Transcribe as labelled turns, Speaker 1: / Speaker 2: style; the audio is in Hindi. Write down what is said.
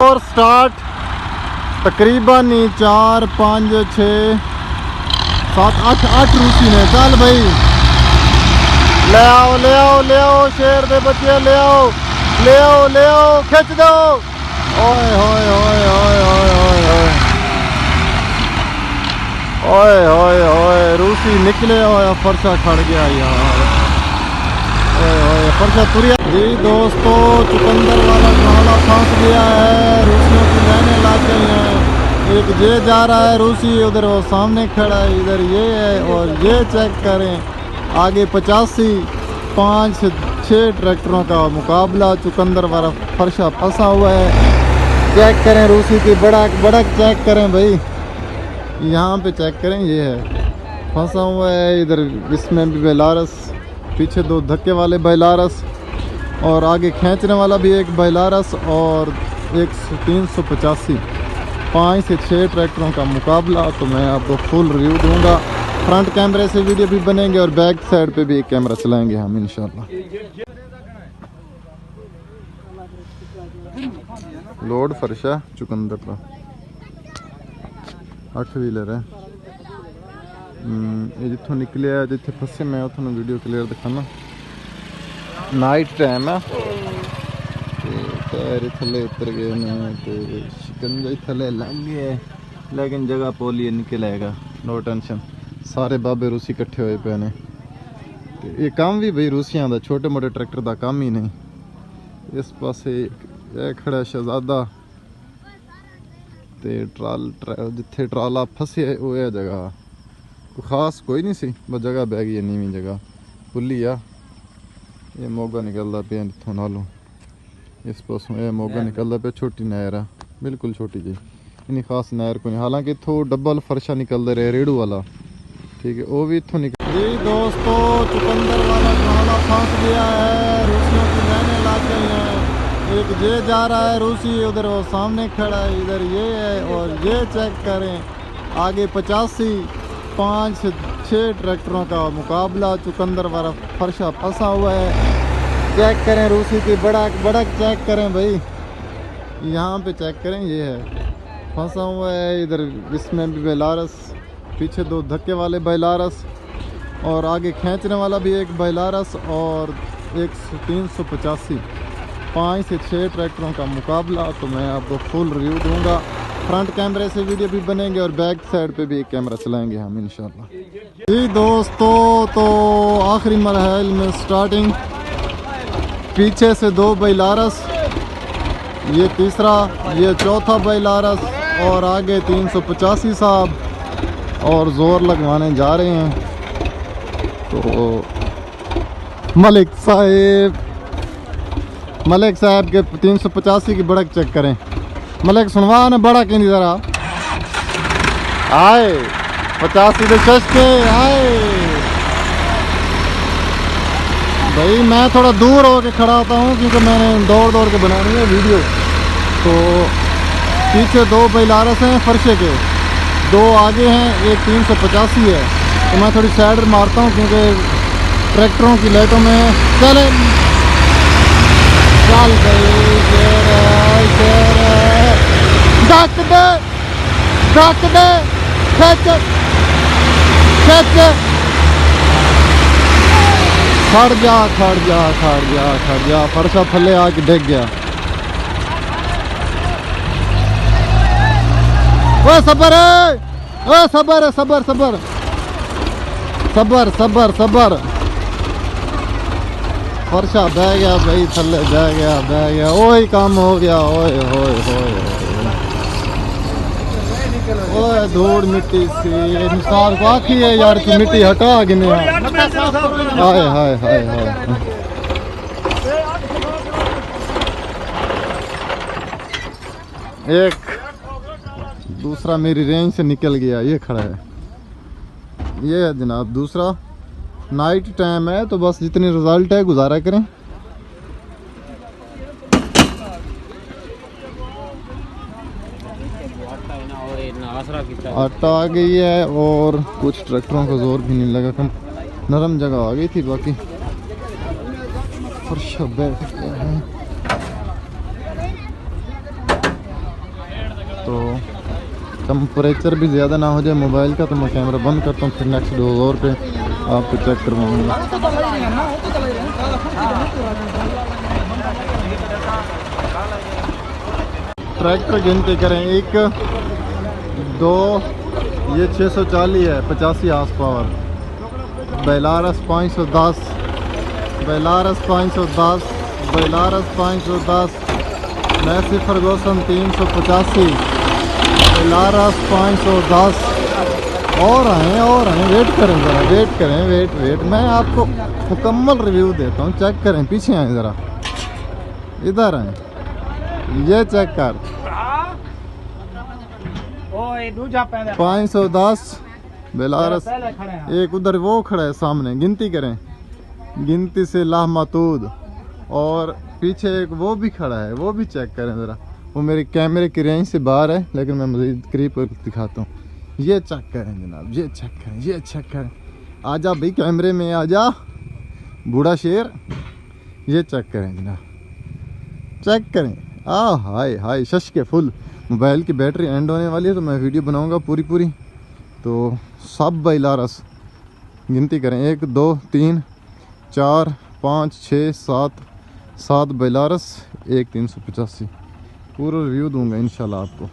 Speaker 1: और स्टार्ट तकरीबन 4 5 6 7 8 रूसी ने। चल भाई ले आओ ले आओ ले आओ शेर दे बच्चे ले आओ ले आओ ले आओ खिंच दो। ओए होए होए होए होए होए ओए होए होए रूसी निकले और फरसा खड़ गया यार। ओए होए फरसा तुरिया। जी दोस्तों चुकंदर वाला नाला फंस गया है, रूसियों की लाइनें लग गई हैं। एक ये जा रहा है रूसी, उधर वो सामने खड़ा है, इधर ये है और ये चेक करें आगे 85 5 6 ट्रैक्टरों का मुकाबला। चुकंदर वाला फरसा फंसा हुआ है। चेक करें रूसी की बड़क बड़क चेक करें भाई, यहाँ पे चेक करें ये है फंसा हुआ है। इधर इसमें भी बेलारस, पीछे 2 धक्के वाले बेलारस और आगे खींचने वाला भी एक बेलारस और एक 385 5 से 6 ट्रैक्टरों का मुकाबला। तो मैं आपको फुल रिव्यू दूंगा, फ्रंट कैमरे से वीडियो भी बनेंगे और बैक साइड पे भी एक कैमरा चलाएंगे हम इंशाल्लाह। लोड फरशा चुकंदर का 8 व्हीलर है। ये जितों निकले जिथे फसे मैं उतों वीडियो क्लियर दिखाना। नाइट टाइम है टायर थले उतर गए ने तो शिकंजा थले लग गए, लेकिन जगह पोली है निकल आएगा, नो टेंशन। सारे बाबे रूसी इकट्ठे हुए पे ने। ये काम भी भाई रूसियां दा, छोटे मोटे ट्रैक्टर का काम ही नहीं। इस पासे खड़ा शहजादा ते जिथे ट्राला फसे वो है जगह को खास कोई नहीं सी, बस जगह बह गई है नीवी जगह पुली आ। ये मोगा निकलता पे इतों नालों इस पासों ये मोगा निकलता पे, छोटी नहर है बिल्कुल छोटी जी, इन्नी खास नहर को नहीं। हालांकि इतों डबल फरशा निकलते रहे रेड़ू वाला, ठीक है वो भी इतों निकल। जी दोस्तों चुकंदर वाला नाला फंस गया है, रूसियों की लाइनें लग गई हैं। एक ये जा रहा है रूसी, उधर वो सामने खड़ा है, इधर ये है और ये चेक करें आगे 85 5 6 ट्रैक्टरों का मुकाबला। चुकंदर वाला फरसा फंसा हुआ है। चेक करें रूसी की बड़क बड़क चेक करें भाई, यहाँ पे चेक करें ये है फंसा हुआ है। इधर इसमें भी बेलारस, पीछे 2 धक्के वाले बेलारस और आगे खींचने वाला भी एक बेलारस और एक 385 5 से 6 ट्रैक्टरों का मुकाबला। तो मैं आपको फुल रिव्यू दूंगा, फ्रंट कैमरे से वीडियो भी बनेंगे और बैक साइड पे भी एक कैमरा चलाएंगे हम इंशाल्लाह। जी दोस्तों तो आखिरी मरहल में स्टार्टिंग, पीछे से 2 बेलारस, ये तीसरा, ये चौथा बेलारस और आगे 385 साहब और ज़ोर लगवाने जा रहे हैं। तो मलिक साहब के 385 की बड़क चेक करें। मलिक सुनवा ना बड़ा कि नहीं ज़रा आए 85 के शश के आए भाई। मैं थोड़ा दूर होके खड़ा होता हूँ क्योंकि मैंने दौड़ दौड़ के बनानी है वीडियो। तो पीछे 2 बेलारस हैं फरशे के, 2 आगे हैं, एक 385 है। तो मैं थोड़ी साइड मारता हूँ क्योंकि ट्रैक्टरों की लाइटों में चले चल गई धक दे खच खड़ जा फरसा थले आके डिग गया। ओ सबर है, ओ सबर सबर सबर सबर सबर सबर फरसा बह गया भाई थले, बह गया वही काम हो गया। ओए होए होए ओए धूड़ मिट्टी सी इंसान को आखी है यार की मिट्टी हटा गिने। हाय हाय हाय हाय एक दूसरा मेरी रेंज से निकल गया, ये खड़ा है, ये है जनाब दूसरा। नाइट टाइम है तो बस जितनी रिजल्ट है गुजारा करें। आटा आ गई है और कुछ ट्रैक्टरों का जोर भी नहीं लगा, कम नरम जगह आ गई थी। बाकी फर्श बैठ गया है। तो टेम्परेचर भी ज़्यादा ना हो जाए मोबाइल का, तो मैं कैमरा बंद करता हूँ, फिर नेक्स्ट डोज और पे आपको चेक करवाऊँगा। ट्रैक्टर गिनती करें, 1 2, ये 640 है, 85 horse power. Belarus 510, Belarus 510, Belarus 510, Massey Ferguson 385, Belarus 510। और हैं, वेट करें ज़रा, वेट करें, वेट मैं आपको मुकम्मल रिव्यू देता हूँ। चेक करें, पीछे आए ज़रा, इधर आए, ये चेक कर, 510 बेलारस। एक उधर वो खड़ा है सामने, गिनती करें, गिनती से लाहमतूद। और पीछे एक वो भी खड़ा है, वो भी चेक करें ज़रा। वो मेरे कैमरे की रेंज से बाहर है, लेकिन मैं मज़ीद करीब कर दिखाता हूँ। ये चेक करें जनाब, ये चेक करें, ये चेक करें। आजा भाई कैमरे में आजा, बूढ़ा शेर। ये चेक करें जनाब, चेक करें। हाय हाय, शश के फुल। मोबाइल की बैटरी एंड होने वाली है, तो मैं वीडियो बनाऊंगा पूरी। तो सब बेलारस गिनती करें, 1 2 3 4 5 6 7 बेलारस, 1 385। पूरा रिव्यू दूंगा इंशाल्लाह आपको।